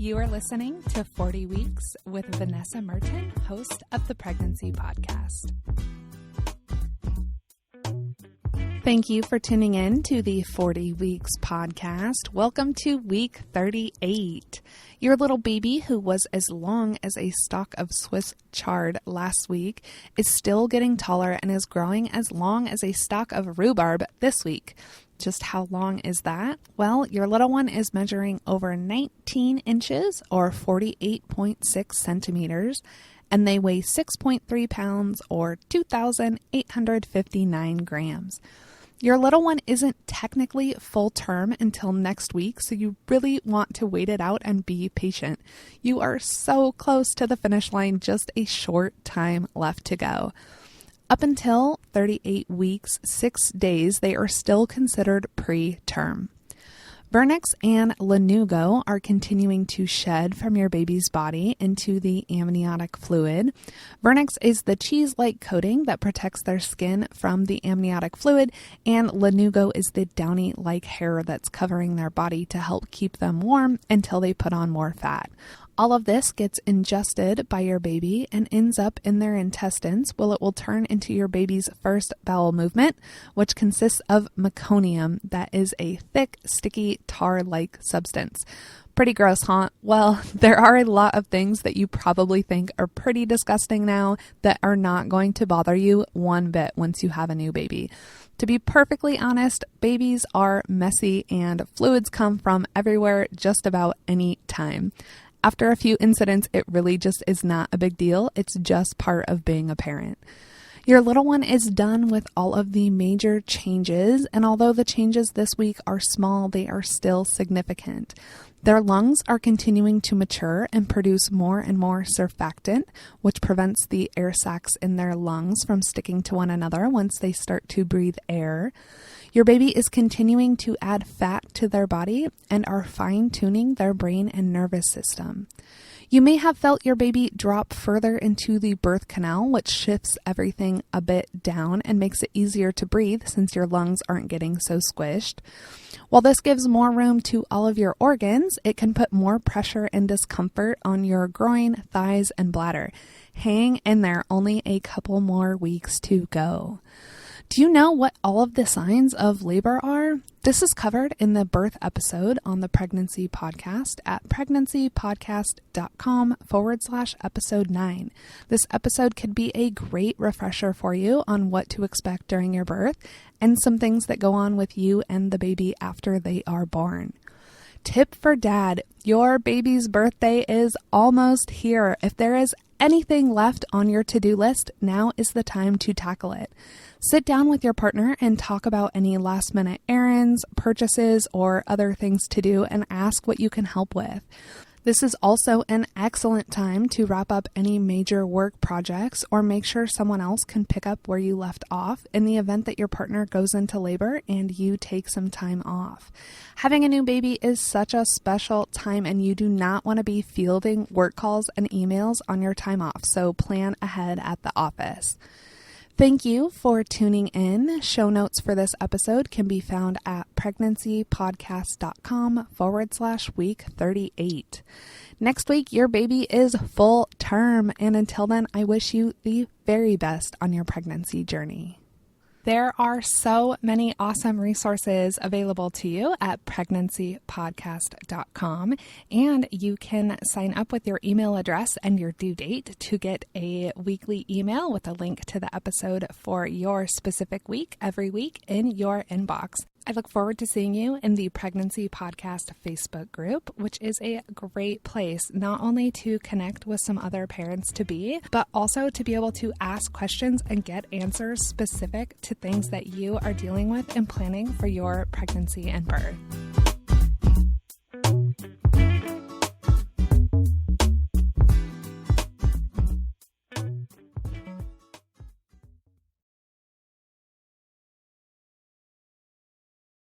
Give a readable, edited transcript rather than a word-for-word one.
You are listening to 40 Weeks with Vanessa Merton, host of the Pregnancy Podcast. Thank you for tuning in to the 40 Weeks podcast. Welcome to week 38. Your little baby, who was as long as a stalk of Swiss chard last week, is still getting taller and is growing as long as a stalk of rhubarb this week. Just how long is that? Well, your little one is measuring over 19 inches or 48.6 centimeters, and they weigh 6.3 pounds or 2,859 grams. Your little one isn't technically full term until next week, so you really want to wait it out and be patient. You are so close to the finish line, just a short time left to go. Up until 38 weeks, 6 days, they are still considered preterm. Vernix and Lanugo are continuing to shed from your baby's body into the amniotic fluid. Vernix is the cheese-like coating that protects their skin from the amniotic fluid, and Lanugo is the downy-like hair that's covering their body to help keep them warm until they put on more fat. All of this gets ingested by your baby and ends up in their intestines, where it will turn into your baby's first bowel movement, which consists of meconium, that is a thick, sticky, tar-like substance. Pretty gross, huh? Well, there are a lot of things that you probably think are pretty disgusting now that are not going to bother you one bit once you have a new baby. To be perfectly honest, babies are messy and fluids come from everywhere just about any time. After a few incidents, it really just is not a big deal. It's just part of being a parent. Your little one is done with all of the major changes, and although the changes this week are small, they are still significant. Their lungs are continuing to mature and produce more and more surfactant, which prevents the air sacs in their lungs from sticking to one another once they start to breathe air. Your baby is continuing to add fat to their body and are fine-tuning their brain and nervous system. You may have felt your baby drop further into the birth canal, which shifts everything a bit down and makes it easier to breathe since your lungs aren't getting so squished. While this gives more room to all of your organs, it can put more pressure and discomfort on your groin, thighs, and bladder. Hang in there, only a couple more weeks to go. Do you know what all of the signs of labor are? This is covered in the birth episode on the Pregnancy Podcast at pregnancypodcast.com/episode 9. This episode could be a great refresher for you on what to expect during your birth and some things that go on with you and the baby after they are born. Tip for dad, your baby's birthday is almost here. If there is anything left on your to-do list, now is the time to tackle it. Sit down with your partner and talk about any last-minute errands, purchases, or other things to do and ask what you can help with. This is also an excellent time to wrap up any major work projects or make sure someone else can pick up where you left off in the event that your partner goes into labor and you take some time off. Having a new baby is such a special time, and you do not want to be fielding work calls and emails on your time off, so plan ahead at the office. Thank you for tuning in. Show notes for this episode can be found at pregnancypodcast.com/week 38. Next week, your baby is full term, and until then, I wish you the very best on your pregnancy journey. There are so many awesome resources available to you at pregnancypodcast.com, and you can sign up with your email address and your due date to get a weekly email with a link to the episode for your specific week every week in your inbox. I look forward to seeing you in the Pregnancy Podcast Facebook group, which is a great place not only to connect with some other parents-to-be, but also to be able to ask questions and get answers specific to things that you are dealing with and planning for your pregnancy and birth.